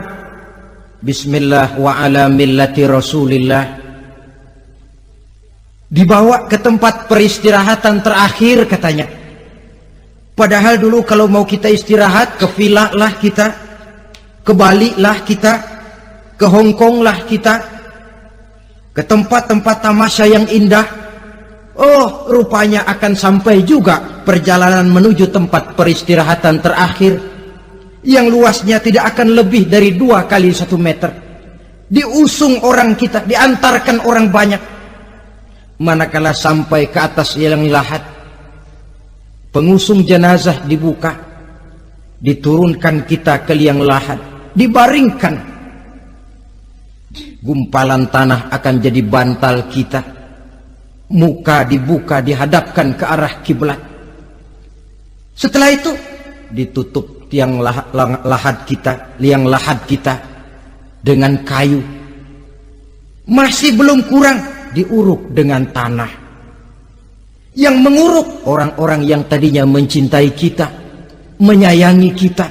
bismillah wa ala millati rasulillah, dibawa ke tempat peristirahatan terakhir katanya. Padahal dulu kalau mau kita istirahat, ke villa lah kita, ke Bali lah kita, ke Hong Kong lah kita, ke tempat-tempat tamasya yang indah. Oh, rupanya akan sampai juga perjalanan menuju tempat peristirahatan terakhir, yang luasnya tidak akan lebih dari 2 kali 1 meter. Diusung orang kita, diantarkan orang banyak. Manakala sampai ke atas yang lahat, pengusung jenazah dibuka, diturunkan kita ke liang lahat, dibaringkan. Gumpalan tanah akan jadi bantal kita, muka dibuka, dihadapkan ke arah kiblat. Setelah itu ditutup liang lahat kita dengan kayu. Masih belum kurang, diuruk dengan tanah. Yang menguruk orang-orang yang tadinya mencintai kita, menyayangi kita.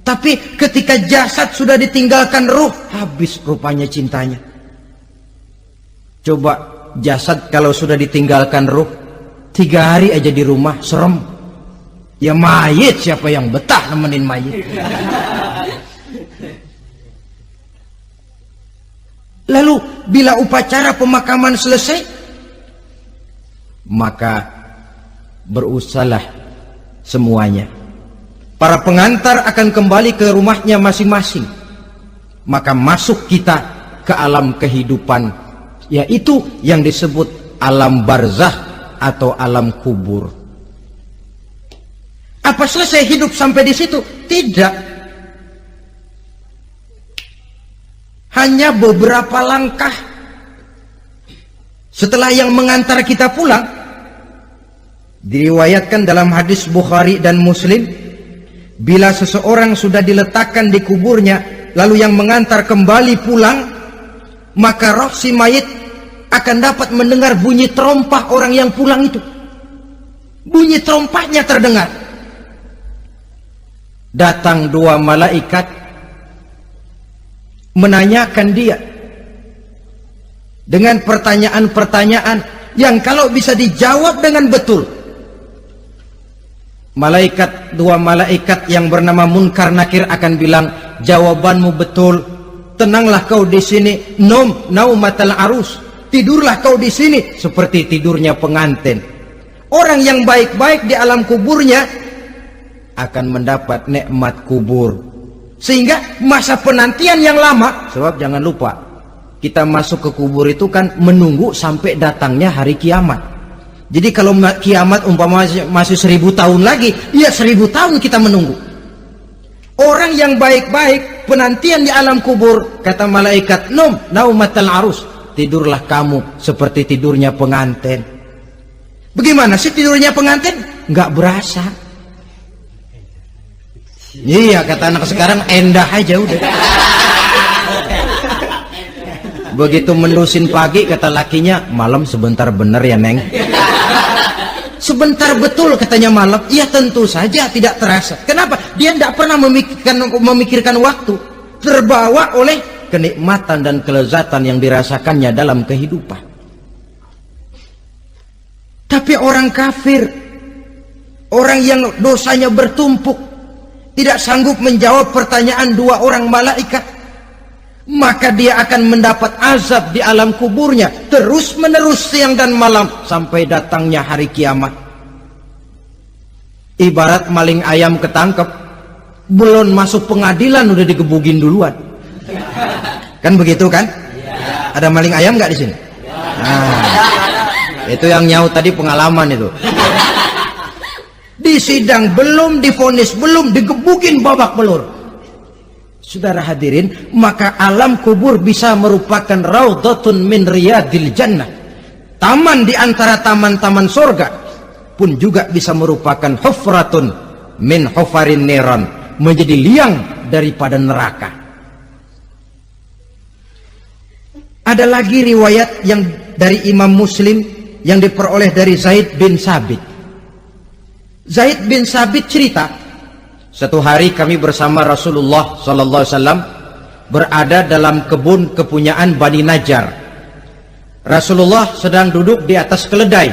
Tapi ketika jasad sudah ditinggalkan ruh, habis rupanya cintanya. Coba jasad kalau sudah ditinggalkan ruh, 3 hari aja di rumah, serem. Ya mayit, siapa yang betah nemenin mayit? Lalu bila upacara pemakaman selesai, maka berusahalah semuanya. Para pengantar akan kembali ke rumahnya masing-masing. Maka masuk kita ke alam kehidupan, yaitu yang disebut alam barzakh atau alam kubur. Apa selesai hidup sampai di situ? Tidak. Hanya beberapa langkah setelah yang mengantar kita pulang. Diriwayatkan dalam hadis Bukhari dan Muslim, bila seseorang sudah diletakkan di kuburnya, lalu yang mengantar kembali pulang, maka roh si mayit akan dapat mendengar bunyi terompah orang yang pulang itu. Bunyi terompahnya terdengar. Datang 2 malaikat menanyakan dia dengan pertanyaan-pertanyaan yang kalau bisa dijawab dengan betul, 2 malaikat yang bernama Munkar Nakir akan bilang, jawabanmu betul, tenanglah kau di sini, naumatal arus, tidurlah kau di sini seperti tidurnya pengantin. Orang yang baik-baik di alam kuburnya akan mendapat nikmat kubur. Sehingga masa penantian yang lama, sebab jangan lupa, kita masuk ke kubur itu kan menunggu sampai datangnya hari kiamat. Jadi kalau kiamat umpama masih 1000 tahun lagi, ya 1000 tahun kita menunggu. Orang yang baik-baik, penantian di alam kubur, kata malaikat, naumatal arus, tidurlah kamu seperti tidurnya pengantin. Bagaimana sih tidurnya pengantin? Nggak berasa. Iya, kata anak sekarang, endah aja udah. Begitu mendusin pagi, kata lakinya, malam sebentar bener ya Neng. Sebentar betul katanya malam. Iya, tentu saja tidak terasa. Kenapa? Dia tidak pernah memikirkan waktu. Terbawa oleh kenikmatan dan kelezatan yang dirasakannya dalam kehidupan. Tapi orang kafir, orang yang dosanya bertumpuk, tidak sanggup menjawab pertanyaan dua orang malaikat, maka dia akan mendapat azab di alam kuburnya terus menerus siang dan malam sampai datangnya hari kiamat. Ibarat maling ayam ketangkep, belum masuk pengadilan udah digebugin duluan. Kan begitu kan? Ada maling ayam nggak di sini? Nah, itu yang nyaut tadi pengalaman itu. Di sidang belum divonis, belum digebukin babak belur. Saudara hadirin, maka alam kubur bisa merupakan raudhatun min riyadil jannah, taman di antara taman-taman surga, pun juga bisa merupakan hufratun min hufarin niran, menjadi liang daripada neraka. Ada lagi riwayat yang dari Imam Muslim yang diperoleh dari Zaid bin Sabit. Zaid bin Sabit cerita, satu hari kami bersama Rasulullah SAW berada dalam kebun kepunyaan Bani Najjar. Rasulullah sedang duduk di atas keledai.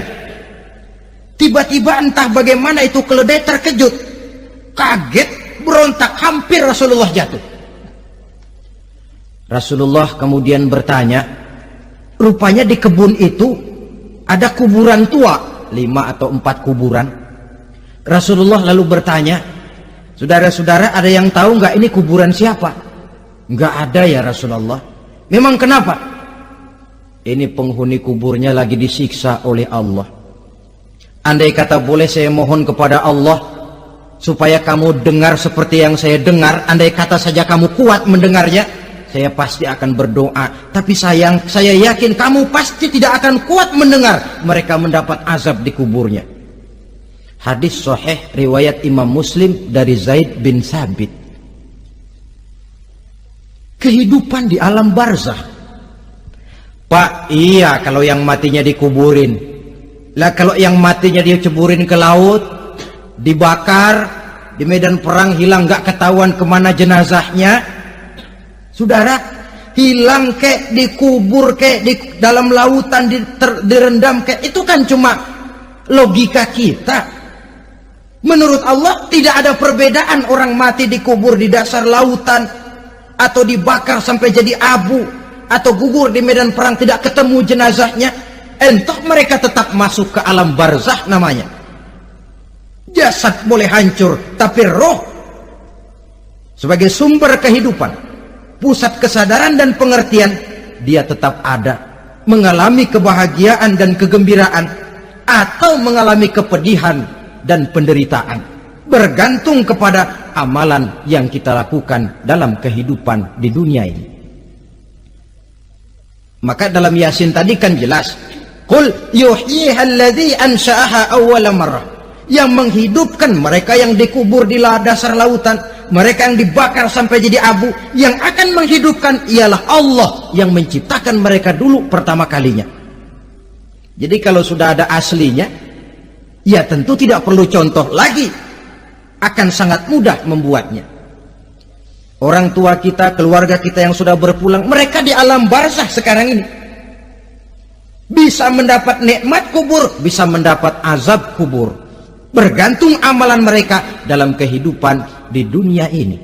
Tiba-tiba entah bagaimana itu keledai terkejut, kaget, berontak, hampir Rasulullah jatuh. Rasulullah kemudian bertanya, rupanya di kebun itu ada kuburan tua, 5 atau 4 kuburan. Rasulullah lalu bertanya, saudara-saudara, ada yang tahu nggak ini kuburan siapa? Nggak ada ya Rasulullah. Memang kenapa? Ini penghuni kuburnya lagi disiksa oleh Allah. Andai kata boleh saya mohon kepada Allah supaya kamu dengar seperti yang saya dengar, andai kata saja kamu kuat mendengarnya, saya pasti akan berdoa. Tapi sayang, saya yakin kamu pasti tidak akan kuat mendengar mereka mendapat azab di kuburnya. Hadis sahih riwayat Imam Muslim dari Zaid bin Sabit. Kehidupan di alam barzah. Pak, iya kalau yang matinya dikuburin. Lah kalau yang matinya dia ceburin ke laut, dibakar, di medan perang hilang gak ketahuan kemana jenazahnya. Saudara, hilang kek, dikubur kek, di dalam lautan direndam kek, itu kan cuma logika kita. Menurut Allah tidak ada perbedaan orang mati dikubur di dasar lautan, atau dibakar sampai jadi abu, atau gugur di medan perang tidak ketemu jenazahnya. Entah mereka tetap masuk ke alam barzah namanya. Jasad boleh hancur, tapi roh sebagai sumber kehidupan, pusat kesadaran dan pengertian, dia tetap ada, mengalami kebahagiaan dan kegembiraan, atau mengalami kepedihan dan penderitaan, bergantung kepada amalan yang kita lakukan dalam kehidupan di dunia ini. Maka dalam Yasin tadi kan jelas, qul yuhyiha alladzi ansha'aha awwala marrah, yang menghidupkan mereka yang dikubur di dasar lautan, mereka yang dibakar sampai jadi abu, yang akan menghidupkan ialah Allah yang menciptakan mereka dulu pertama kalinya. Jadi kalau sudah ada aslinya, ya tentu tidak perlu contoh lagi, akan sangat mudah membuatnya. Orang tua kita, keluarga kita yang sudah berpulang, mereka di alam barzah sekarang ini bisa mendapat nikmat kubur, bisa mendapat azab kubur, bergantung amalan mereka dalam kehidupan di dunia ini.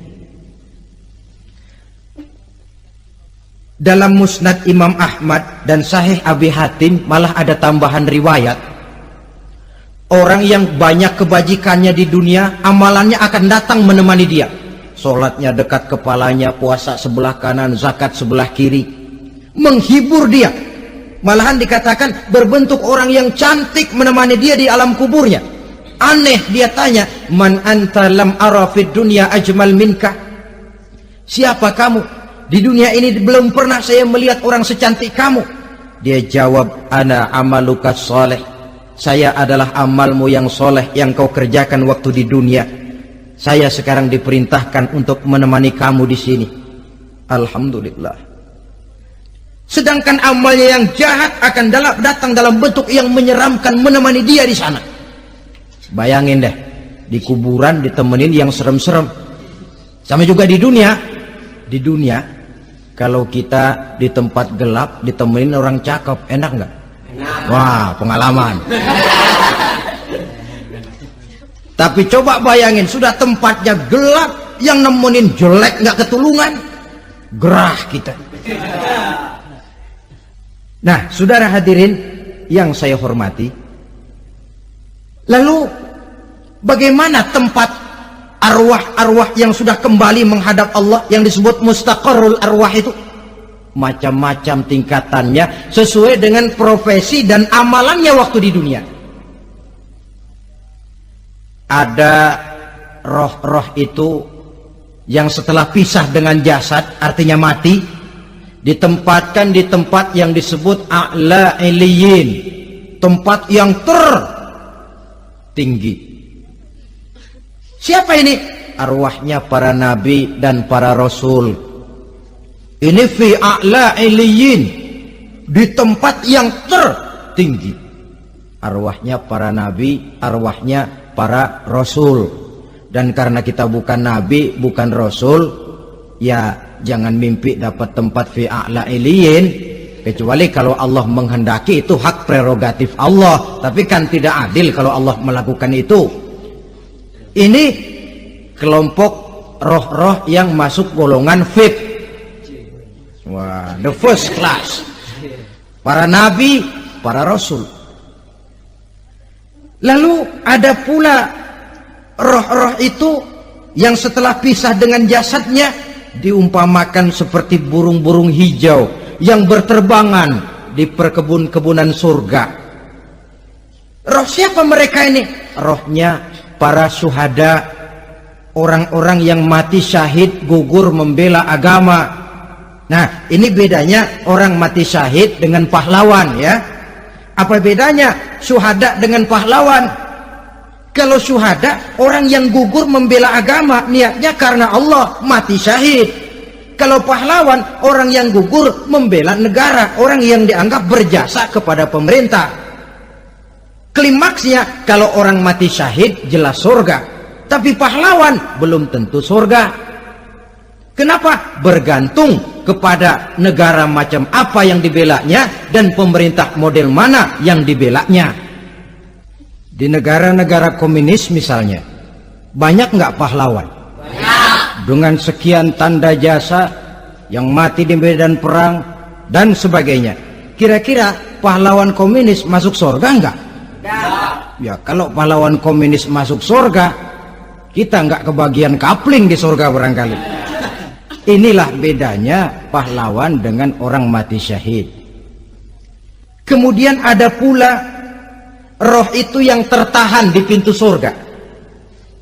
Dalam Musnad Imam Ahmad dan Sahih Abi Hatim malah ada tambahan riwayat, orang yang banyak kebajikannya di dunia, amalannya akan datang menemani dia. Sholatnya dekat kepalanya, puasa sebelah kanan, zakat sebelah kiri, menghibur dia. Malahan dikatakan berbentuk orang yang cantik menemani dia di alam kuburnya. Aneh, dia tanya, man anta lam ara fid dunya ajmal minka, siapa kamu? Di dunia ini belum pernah saya melihat orang secantik kamu. Dia jawab, ana amaluka soleh, saya adalah amalmu yang soleh yang kau kerjakan waktu di dunia. Saya sekarang diperintahkan untuk menemani kamu di sini. Alhamdulillah. Sedangkan amalnya yang jahat akan datang dalam bentuk yang menyeramkan menemani dia di sana. Bayangin deh, di kuburan ditemenin yang serem-serem. Sama juga di dunia. Di dunia, kalau kita di tempat gelap ditemenin orang cakep, enak nggak? Wah, pengalaman. Tapi coba bayangin, sudah tempatnya gelap, yang nemenin jelek nggak ketulungan, gerah kita. Nah, saudara hadirin yang saya hormati, lalu bagaimana tempat arwah-arwah yang sudah kembali menghadap Allah yang disebut mustaqarrul arwah itu? Macam-macam tingkatannya sesuai dengan profesi dan amalannya waktu di dunia. Ada roh-roh itu yang setelah pisah dengan jasad, artinya mati, ditempatkan di tempat yang disebut a'la iliyin, tempat yang tertinggi. Siapa ini? Arwahnya para nabi dan para rasul. Ini fi a'la iliyin, di tempat yang tertinggi. Arwahnya para nabi, arwahnya para rasul. Dan karena kita bukan nabi, bukan rasul, ya jangan mimpi dapat tempat fi a'la iliyin, kecuali kalau Allah menghendaki. Itu hak prerogatif Allah, tapi kan tidak adil kalau Allah melakukan itu. Ini kelompok roh-roh yang masuk golongan VIP. Wah, the first class. Para nabi, para rasul. Lalu ada pula roh-roh itu yang setelah pisah dengan jasadnya diumpamakan seperti burung-burung hijau yang berterbangan di perkebun-kebunan surga. Roh siapa mereka ini? Rohnya para syuhada, orang-orang yang mati syahid gugur membela agama. Nah, ini bedanya orang mati syahid dengan pahlawan, ya. Apa bedanya syuhada dengan pahlawan? Kalau syuhada, orang yang gugur membela agama, niatnya karena Allah, mati syahid. Kalau pahlawan, orang yang gugur membela negara, orang yang dianggap berjasa kepada pemerintah. Klimaksnya, kalau orang mati syahid jelas surga, tapi pahlawan belum tentu surga. Kenapa? Bergantung kepada negara macam apa yang dibelanya dan pemerintah model mana yang dibelanya. Di negara-negara komunis misalnya, banyak nggak pahlawan? Banyak. Dengan sekian tanda jasa yang mati di medan perang dan sebagainya. Kira-kira pahlawan komunis masuk surga nggak? Enggak. Ya, kalau pahlawan komunis masuk surga, kita nggak kebagian kapling di surga barangkali. Inilah bedanya pahlawan dengan orang mati syahid. Kemudian ada pula roh itu yang tertahan di pintu surga.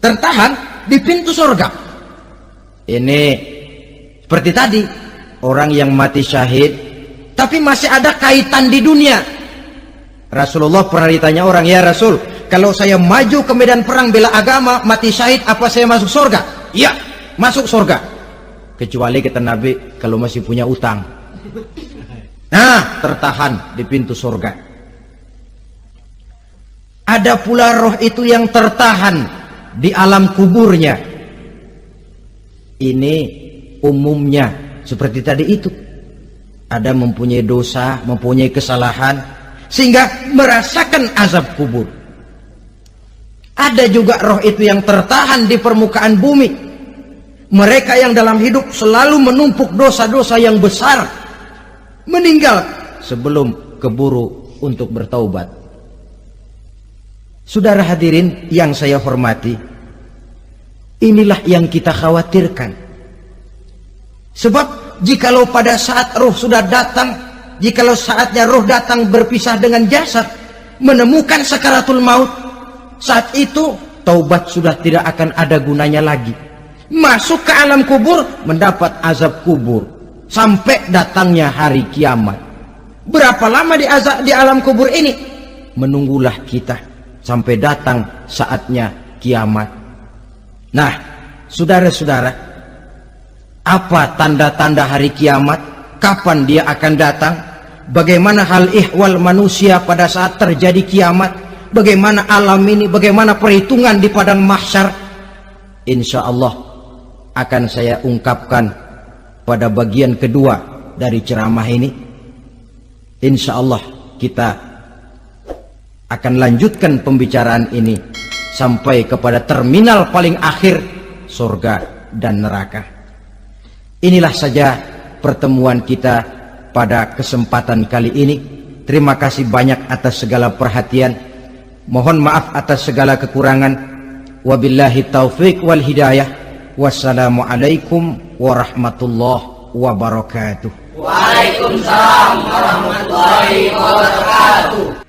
Tertahan di pintu surga. Ini seperti tadi, orang yang mati syahid tapi masih ada kaitan di dunia. Rasulullah pernah ditanya orang, ya Rasul, kalau saya maju ke medan perang bela agama, mati syahid, apa saya masuk surga? Iya, masuk surga. Kecuali kata Nabi, kalau masih punya utang. Nah, tertahan di pintu surga. Ada pula roh itu yang tertahan di alam kuburnya. Ini umumnya seperti tadi itu. Ada mempunyai dosa, mempunyai kesalahan, sehingga merasakan azab kubur. Ada juga roh itu yang tertahan di permukaan bumi. Mereka yang dalam hidup selalu menumpuk dosa-dosa yang besar, meninggal sebelum keburu untuk bertaubat. Saudara hadirin yang saya hormati, inilah yang kita khawatirkan. Sebab jikalau pada saat roh sudah datang, jikalau saatnya roh datang berpisah dengan jasad, menemukan sakaratul maut, saat itu taubat sudah tidak akan ada gunanya lagi. Masuk ke alam kubur, mendapat azab kubur sampai datangnya hari kiamat. Berapa lama di alam kubur ini? Menunggulah kita sampai datang saatnya kiamat. Nah, saudara-saudara, apa tanda-tanda hari kiamat? Kapan dia akan datang? Bagaimana hal ihwal manusia pada saat terjadi kiamat? Bagaimana alam ini? Bagaimana perhitungan di padang mahsyar? Insya Allah akan saya ungkapkan pada bagian kedua dari ceramah ini. Insya Allah kita akan lanjutkan pembicaraan ini sampai kepada terminal paling akhir, surga dan neraka. Inilah saja pertemuan kita pada kesempatan kali ini. Terima kasih banyak atas segala perhatian. Mohon maaf atas segala kekurangan. Wabillahi taufiq wal hidayah. Wassalamualaikum warahmatullahi wabarakatuh. Waalaikumsalam warahmatullahi wabarakatuh.